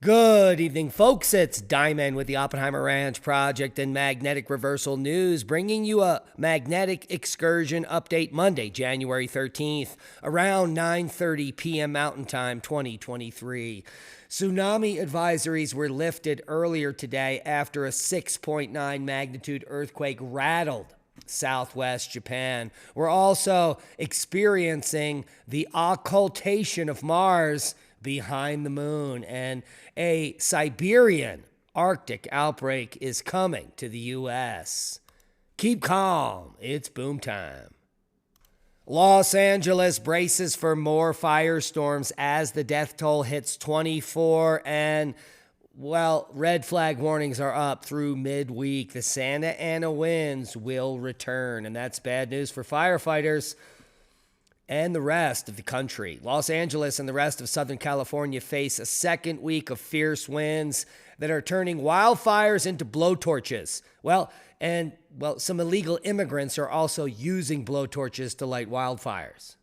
Good evening, folks. It's Diamond with the Oppenheimer Ranch Project and Magnetic Reversal News, bringing you a magnetic excursion update Monday, January 13th, around 9:30 p.m. Mountain Time 2023. Tsunami advisories were lifted earlier today after a 6.9 magnitude earthquake rattled southwest Japan. We're also experiencing the occultation of Mars behind the moon, and a Siberian Arctic outbreak is coming to the U.S. Keep calm, it's boom time. Los Angeles braces for more firestorms as the death toll hits 24, and well, red flag warnings are up through midweek. The Santa Ana winds will return, and that's bad news for firefighters and the rest of the country. Los Angeles and the rest of Southern California face a second week of fierce winds that are turning wildfires into blowtorches. Some illegal immigrants are also using blowtorches to light wildfires.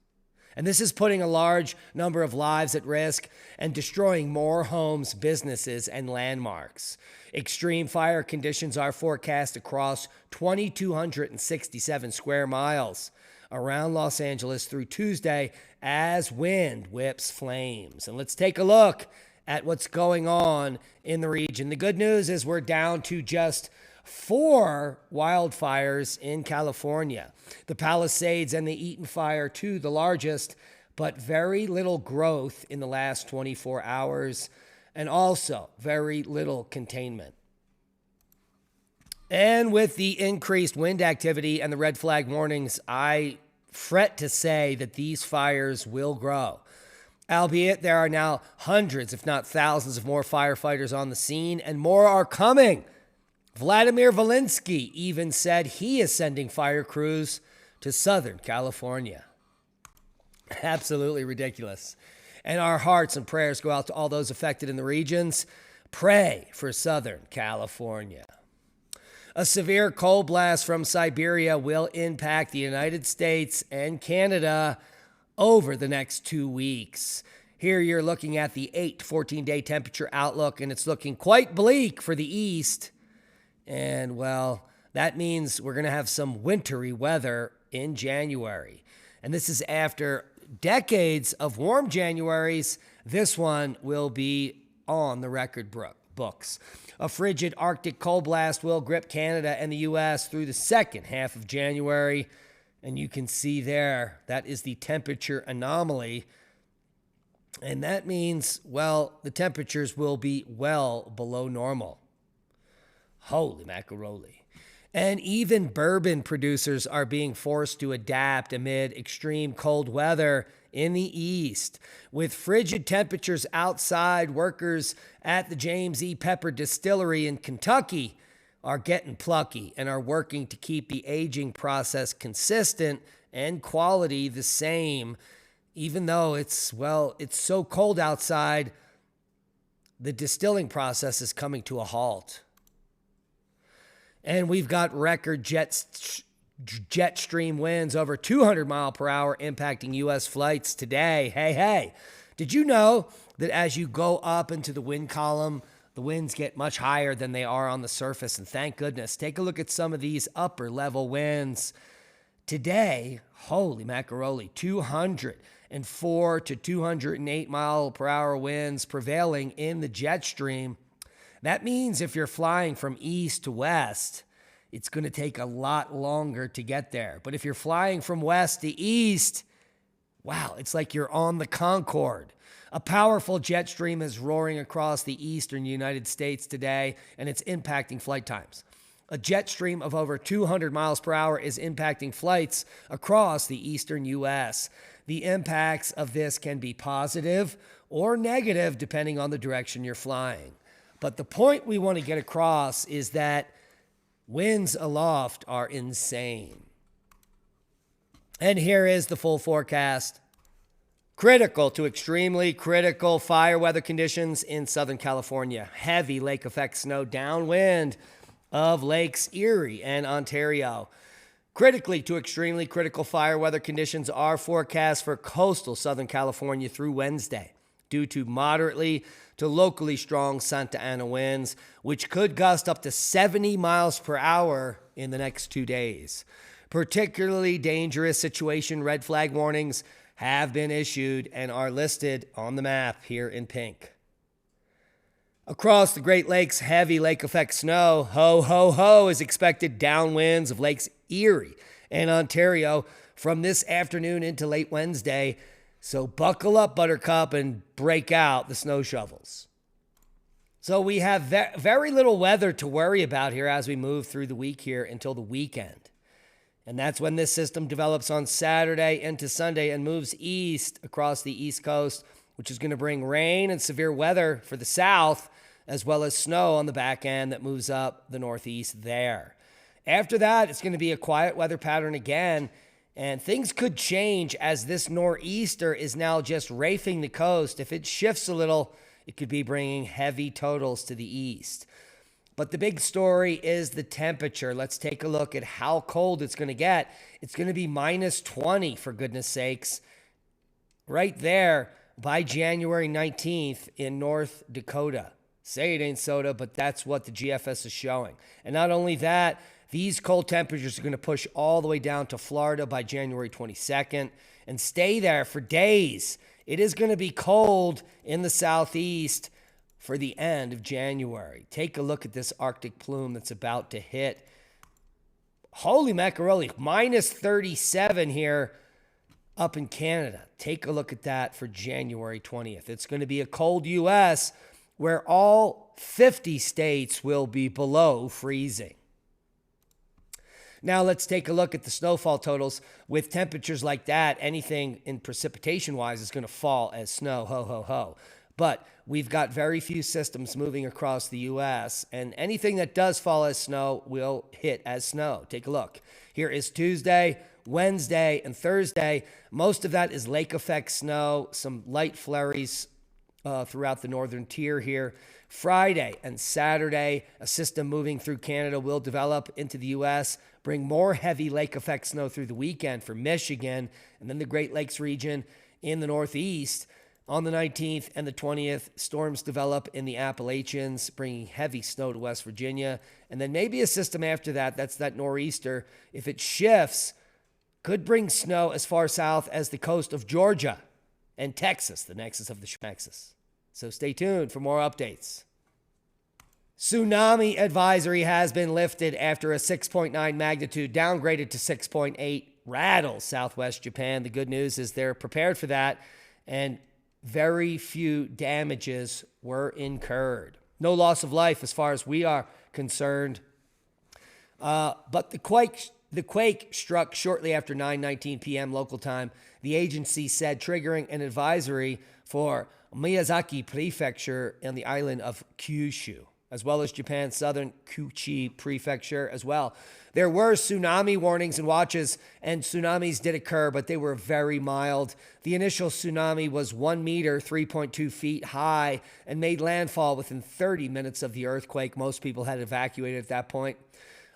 And this is putting a large number of lives at risk and destroying more homes, businesses, and landmarks. Extreme fire conditions are forecast across 2,267 square miles around Los Angeles through Tuesday as wind whips flames. And let's take a look at what's going on in the region. The good news is we're down to just 4 wildfires in California. The Palisades and the Eaton Fire, two the largest, but very little growth in the last 24 hours, and also very little containment. And with the increased wind activity and the red flag warnings, I fret to say that these fires will grow. Albeit there are now hundreds, if not thousands, of more firefighters on the scene, and more are coming. Vladimir Zelensky even said he is sending fire crews to Southern California. Absolutely ridiculous. And our hearts and prayers go out to all those affected in the regions. Pray for Southern California. A severe cold blast from Siberia will impact the United States and Canada over the next 2 weeks. Here you're looking at the 8 to 14-day temperature outlook, and it's looking quite bleak for the east. And, well, that means we're going to have some wintry weather in January. And this is after decades of warm Januaries. This one will be on the record books. A frigid Arctic cold blast will grip Canada and the U.S. through the second half of January. And you can see there, that is the temperature anomaly. And that means, well, the temperatures will be well below normal. Holy macaroni. And even bourbon producers are being forced to adapt amid extreme cold weather in the east. With frigid temperatures outside, workers at the James E. Pepper Distillery in Kentucky are getting plucky and are working to keep the aging process consistent and quality the same. Even though it's so cold outside, the distilling process is coming to a halt. And we've got record jet stream winds over 200 mile per hour impacting U.S. flights today. Hey, did you know that as you go up into the wind column, the winds get much higher than they are on the surface? And thank goodness. Take a look at some of these upper level winds. Today, holy macaroni, 204 to 208 mile per hour winds prevailing in the jet stream. That means if you're flying from east to west, it's going to take a lot longer to get there. But if you're flying from west to east, wow, it's like you're on the Concorde. A powerful jet stream is roaring across the eastern United States today, and it's impacting flight times. A jet stream of over 200 miles per hour is impacting flights across the eastern U.S. The impacts of this can be positive or negative depending on the direction you're flying. But the point we want to get across is that winds aloft are insane. And here is the full forecast. Critical to extremely critical fire weather conditions in Southern California. Heavy lake effect snow downwind of Lakes Erie and Ontario. Critically to extremely critical fire weather conditions are forecast for coastal Southern California through Wednesday. due to moderately to locally strong Santa Ana winds, which could gust up to 70 miles per hour in the next 2 days. Particularly dangerous situation red flag warnings have been issued and are listed on the map here in pink. Across the Great Lakes, heavy lake effect snow, ho, ho, ho, is expected downwinds of Lakes Erie and Ontario from this afternoon into late Wednesday. So buckle up, Buttercup, and break out the snow shovels. So we have very little weather to worry about here as we move through the week here until the weekend. And that's when this system develops on Saturday into Sunday and moves east across the East Coast, which is going to bring rain and severe weather for the South, as well as snow on the back end that moves up the Northeast there. After that, it's going to be a quiet weather pattern again, and things could change as this nor'easter is now just rafing the coast. If it shifts a little, it could be bringing heavy totals to the east. But the big story is the temperature. Let's take a look at how cold it's going to get. It's going to be minus 20, for goodness sakes, right there by January 19th in North Dakota. Say it ain't soda, but that's what the GFS is showing. And not only that, these cold temperatures are going to push all the way down to Florida by January 22nd and stay there for days. It is going to be cold in the southeast for the end of January. Take a look at this Arctic plume that's about to hit. Holy macaroni, minus 37 here up in Canada. Take a look at that for January 20th. It's going to be a cold U.S. where all 50 states will be below freezing. Now let's take a look at the snowfall totals. With temperatures like that, anything in precipitation-wise is going to fall as snow, ho, ho, ho. But we've got very few systems moving across the U.S., and anything that does fall as snow will hit as snow. Take a look. Here is Tuesday, Wednesday, and Thursday. Most of that is lake effect snow, some light flurries throughout the northern tier here. Friday and Saturday, a system moving through Canada will develop into the U.S., bring more heavy lake effect snow through the weekend for Michigan, and then the Great Lakes region in the Northeast. On the 19th and the 20th, storms develop in the Appalachians, bringing heavy snow to West Virginia. And then maybe a system after that, that's that nor'easter, if it shifts, could bring snow as far south as the coast of Georgia and Texas, the nexus of the Schmexus. So stay tuned for more updates. Tsunami advisory has been lifted after a 6.9 magnitude downgraded to 6.8 rattles southwest Japan. The good news is they're prepared for that, and very few damages were incurred. No loss of life as far as we are concerned. But the quake struck shortly after 9:19 p.m. local time. The agency said triggering an advisory for Miyazaki Prefecture and the island of Kyushu, as well as Japan's southern Kuchi Prefecture as well. There were tsunami warnings and watches, and tsunamis did occur, but they were very mild. The initial tsunami was 1 meter, 3.2 feet high, and made landfall within 30 minutes of the earthquake. Most people had evacuated at that point,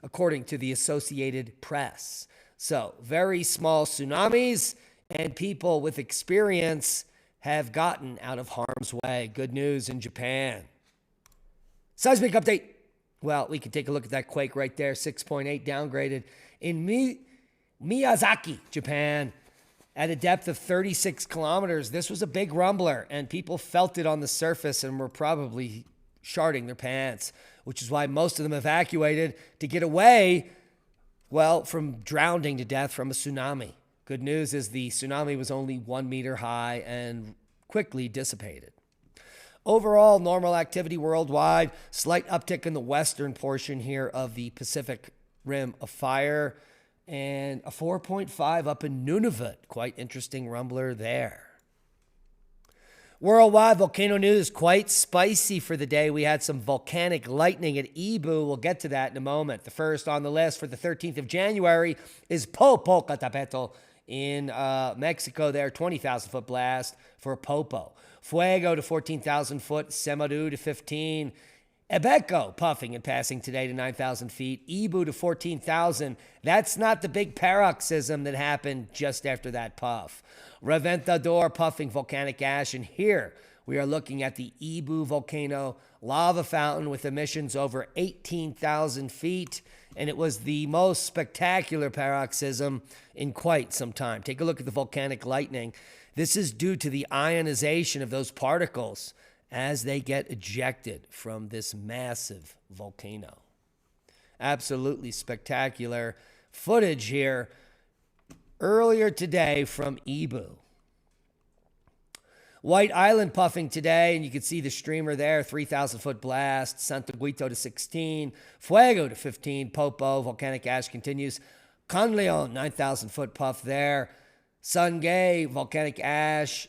according to the Associated Press. So, very small tsunamis, and people with experience have gotten out of harm's way. Good news in Japan. Seismic update. Well, we can take a look at that quake right there, 6.8 downgraded in Miyazaki, Japan, at a depth of 36 kilometers. This was a big rumbler, and people felt it on the surface and were probably sharting their pants, which is why most of them evacuated to get away, well, from drowning to death from a tsunami. Good news is the tsunami was only 1 meter high and quickly dissipated. Overall, normal activity worldwide. Slight uptick in the western portion here of the Pacific Rim of Fire. And a 4.5 up in Nunavut. Quite interesting rumbler there. Worldwide volcano news, quite spicy for the day. We had some volcanic lightning at Ibu. We'll get to that in a moment. The first on the list for the 13th of January is Popocatépetl in Mexico there. 20,000-foot blast for Popo. Fuego to 14,000 foot, Semeru to 15. Ebeco puffing and passing today to 9,000 feet. Ibu to 14,000. That's not the big paroxysm that happened just after that puff. Reventador puffing volcanic ash. And here We are looking at the Ibu volcano lava fountain with emissions over 18,000 feet, and it was the most spectacular paroxysm in quite some time. Take a look at the volcanic lightning. This is due to the ionization of those particles as they get ejected from this massive volcano. Absolutely spectacular footage here earlier today from Ibu. White Island puffing today, and you can see the streamer there, 3,000-foot blast. Santaguito to 16, Fuego to 15, Popo, volcanic ash continues. Conleon, 9,000-foot puff there. Sungay, volcanic ash.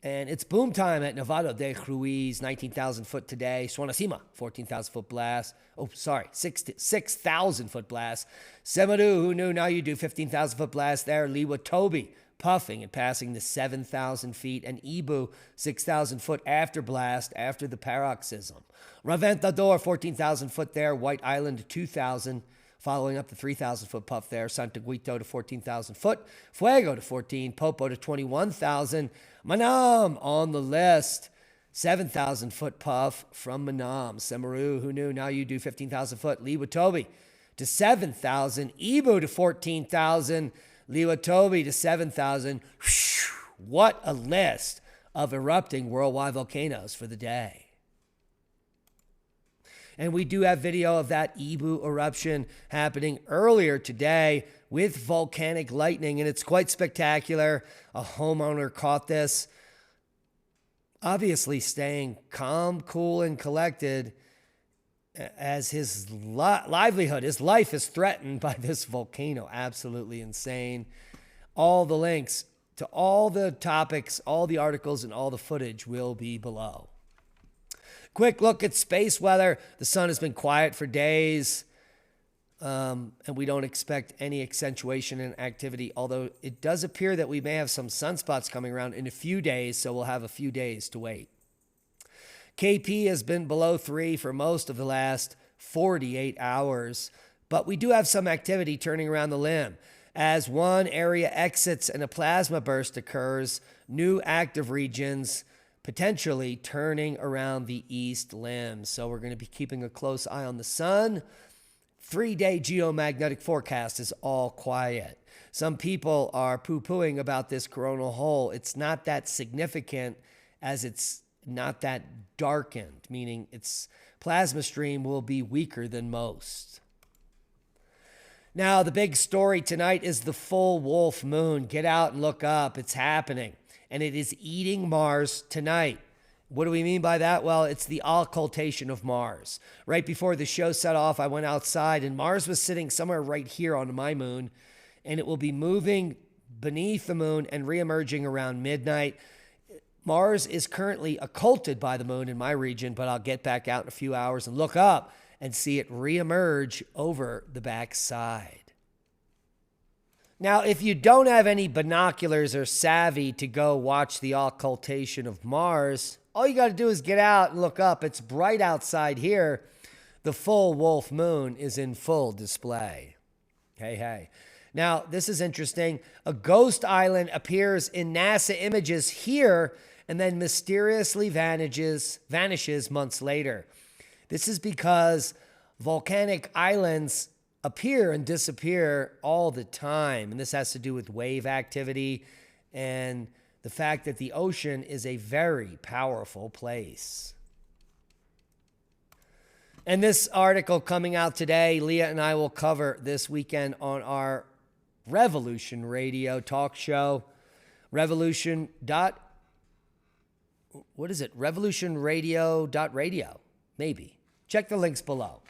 And it's boom time at Nevado de Ruiz, 19,000-foot today. Suanacima, 14,000-foot blast. 6,000-foot blast. Semaru, who knew? Now you do 15,000-foot blast there. Liwa Toby, puffing and passing the 7,000 feet. And Ibu, 6,000-foot after blast after the paroxysm. Reventador, 14,000-foot there. White Island, 2,000. Following up the 3,000-foot puff there. Santaguito to 14,000 foot. Fuego to 14. Popo to 21,000. Manam on the list. 7,000-foot puff from Manam. Semaru, who knew? Now you do 15,000 foot. Liwatobi to 7,000. Ibu to 14,000. Liwatobi to 7,000. What a list of erupting worldwide volcanoes for the day. And we do have video of that Ibu eruption happening earlier today with volcanic lightning, and it's quite spectacular. A homeowner caught this, obviously staying calm, cool, and collected as his livelihood, his life is threatened by this volcano. Absolutely insane. All the links to all the topics, all the articles, and all the footage will be below. Quick look at space weather. The sun has been quiet for days, and we don't expect any accentuation in activity, although it does appear that we may have some sunspots coming around in a few days, so we'll have a few days to wait. KP has been below 3 for most of the last 48 hours, but we do have some activity turning around the limb. As one area exits and a plasma burst occurs, new active regions potentially turning around the east limb. So we're going to be keeping a close eye on the sun. 3-day geomagnetic forecast is all quiet. Some people are poo-pooing about this coronal hole. It's not that significant as it's not that darkened, meaning its plasma stream will be weaker than most. Now, the big story tonight is the full wolf moon. Get out and look up. It's happening. And it is eating Mars tonight. What do we mean by that? Well, it's the occultation of Mars. Right before the show set off, I went outside, and Mars was sitting somewhere right here on my moon, and it will be moving beneath the moon and reemerging around midnight. Mars is currently occulted by the moon in my region, but I'll get back out in a few hours and look up and see it reemerge over the backside. Now, if you don't have any binoculars or savvy to go watch the occultation of Mars, all you got to do is get out and look up. It's bright outside here. The full wolf moon is in full display. Hey. Now, this is interesting. A ghost island appears in NASA images here and then mysteriously vanishes months later. This is because volcanic islands appear and disappear all the time. And this has to do with wave activity and the fact that the ocean is a very powerful place. And this article coming out today, Leah and I will cover this weekend on our Revolution Radio talk show. Revolutionradio.radio, maybe. Check the links below.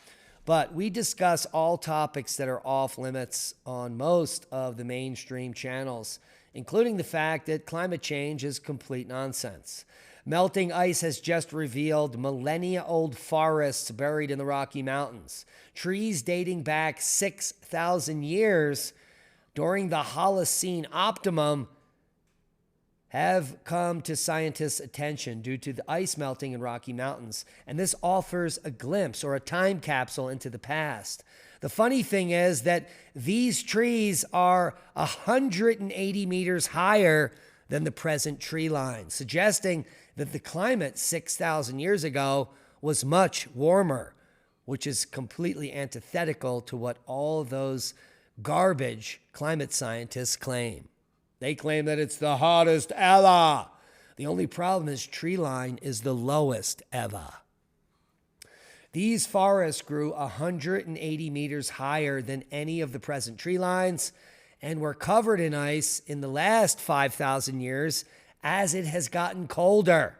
But we discuss all topics that are off limits on most of the mainstream channels, including the fact that climate change is complete nonsense. Melting ice has just revealed millennia-old forests buried in the Rocky Mountains. Trees dating back 6,000 years during the Holocene optimum have come to scientists' attention due to the ice melting in Rocky Mountains, and this offers a glimpse or a time capsule into the past. The funny thing is that these trees are 180 meters higher than the present tree line, suggesting that the climate 6,000 years ago was much warmer, which is completely antithetical to what all of those garbage climate scientists claim. They claim that it's the hottest ever. The only problem is tree line is the lowest ever. These forests grew 180 meters higher than any of the present tree lines and were covered in ice in the last 5,000 years as it has gotten colder.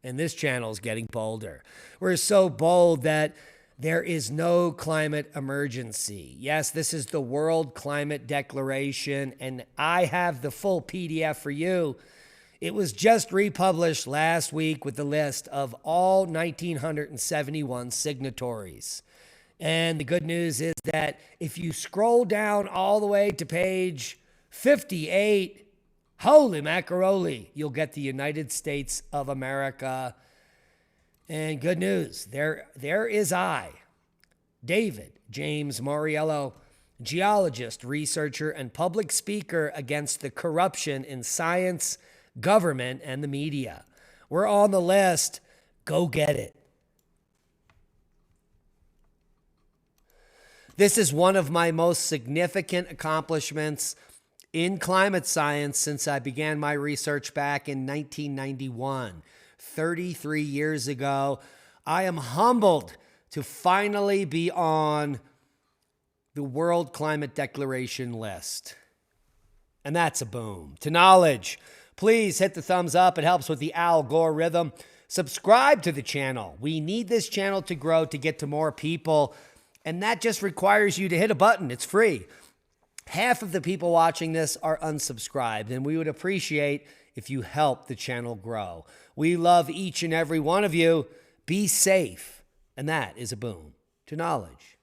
And this channel is getting bolder. We're so bold that there is no climate emergency. Yes, this is the World Climate Declaration, and I have the full PDF for you. It was just republished last week with the list of all 1,971 signatories. And the good news is that if you scroll down all the way to page 58, holy macaroni, you'll get the United States of America. And good news, there is I, David James Moriello, geologist, researcher, and public speaker against the corruption in science, government, and the media. We're on the list. Go get it. This is one of my most significant accomplishments in climate science since I began my research back in 1991, 33 years ago. I am humbled to finally be on the World Climate Declaration list. And that's a boom. To knowledge, please hit the thumbs up. It helps with the algorithm. Subscribe to the channel. We need this channel to grow to get to more people. And that just requires you to hit a button. It's free. Half of the people watching this are unsubscribed, and we would appreciate if you help the channel grow. We love each and every one of you. Be safe. And that is a boom to knowledge.